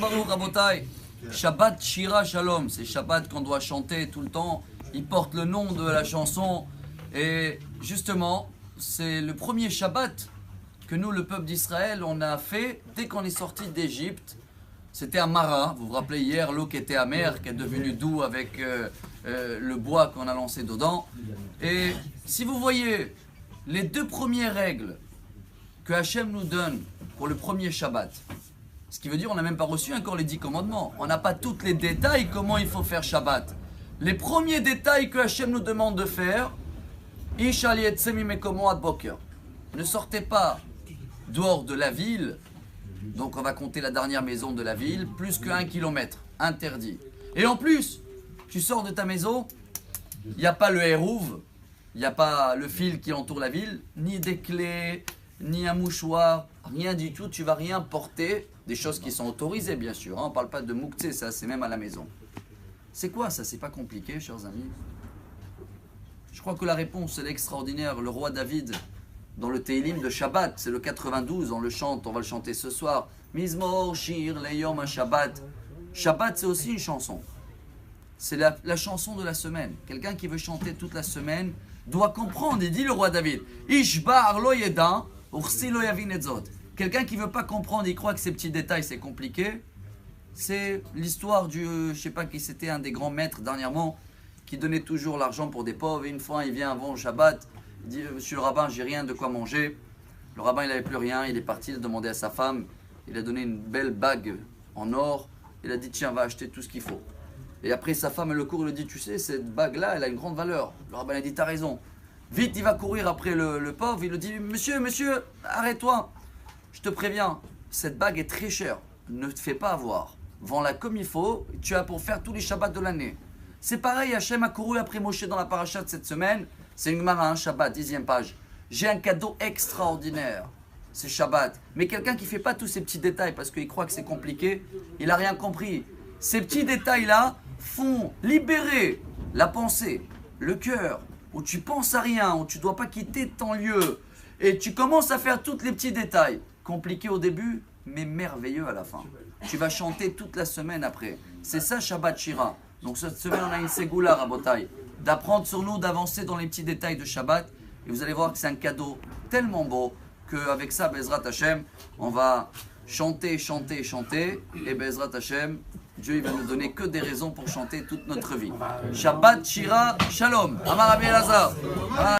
Baruch Rabotai. Shabbat Shira Shalom, c'est Shabbat qu'on doit chanter tout le temps. Il porte le nom de la chanson. Et justement, c'est le premier Shabbat que nous, le peuple d'Israël, on a fait dès qu'on est sorti d'Égypte. C'était à Mara, vous vous rappelez hier, l'eau qui était amère, qui est devenue doux avec le bois qu'on a lancé dedans. Et si vous voyez les deux premières règles que Hachem nous donne pour le premier Shabbat, ce qui veut dire qu'on n'a même pas reçu encore les 10 commandements. On n'a pas tous les détails comment il faut faire Shabbat. Les premiers détails que Hachem nous demande de faire, Ish al yetze mimekomo ad boker. Ne sortez pas dehors de la ville. Donc on va compter la dernière maison de la ville, plus que 1 kilomètre, interdit. Et en plus, tu sors de ta maison, il n'y a pas le hérouve, il n'y a pas le fil qui entoure la ville, ni des clés, ni un mouchoir, rien du tout, tu ne vas rien porter, des choses qui sont autorisées bien sûr, hein. On ne parle pas de mouktsé, ça c'est même à la maison. C'est quoi ça? C'est pas compliqué, chers amis. Je crois que la réponse elle est extraordinaire. Le roi David, dans le Teilim de Shabbat, c'est le 92, on le chante, on va le chanter ce soir. Mizmor Shir Leyom Shabbat. Shabbat, c'est aussi une chanson. C'est la chanson de la semaine. Quelqu'un qui veut chanter toute la semaine doit comprendre. Il dit le roi David, Ishbar lo yeda, ursi lo yavin etzot. Quelqu'un qui ne veut pas comprendre, il croit que ces petits détails c'est compliqué. C'est l'histoire du, je ne sais pas qui c'était, un des grands maîtres dernièrement, qui donnait toujours l'argent pour des pauvres. Et une fois, il vient avant le Shabbat. Il dit, monsieur le rabbin, j'ai rien de quoi manger. Le rabbin, il n'avait plus rien. Il est parti, il a demandé à sa femme. Il a donné une belle bague en or. Il a dit, tiens, va acheter tout ce qu'il faut. Et après, sa femme, elle le court, il lui dit, tu sais, cette bague-là, elle a une grande valeur. Le rabbin a dit, t'as raison. Vite, il va courir après le pauvre. Il lui dit, monsieur, arrête-toi. Je te préviens, cette bague est très chère. Ne te fais pas avoir. Vends-la comme il faut. Tu as pour faire tous les Shabbats de l'année. C'est pareil, Hachem a couru après Moshe dans la paracha de cette semaine. C'est une Gemara, un Shabbat, 10e page. J'ai un cadeau extraordinaire. C'est Shabbat. Mais quelqu'un qui ne fait pas tous ces petits détails parce qu'il croit que c'est compliqué, il n'a rien compris. Ces petits détails-là font libérer la pensée, le cœur, où tu penses à rien, où tu ne dois pas quitter ton lieu. Et tu commences à faire tous les petits détails. Compliqués au début, mais merveilleux à la fin. Tu vas chanter toute la semaine après. C'est ça Shabbat Shira. Donc cette semaine, on a une ségoula, Rabotai, d'apprendre sur nous, d'avancer dans les petits détails de Shabbat. Et vous allez voir que c'est un cadeau tellement beau qu'avec ça, Bezrat Hashem, on va chanter. Et Bezrat Hashem, Dieu il va nous donner que des raisons pour chanter toute notre vie. Shabbat Shira Shalom. Amar Rabbi Elazar.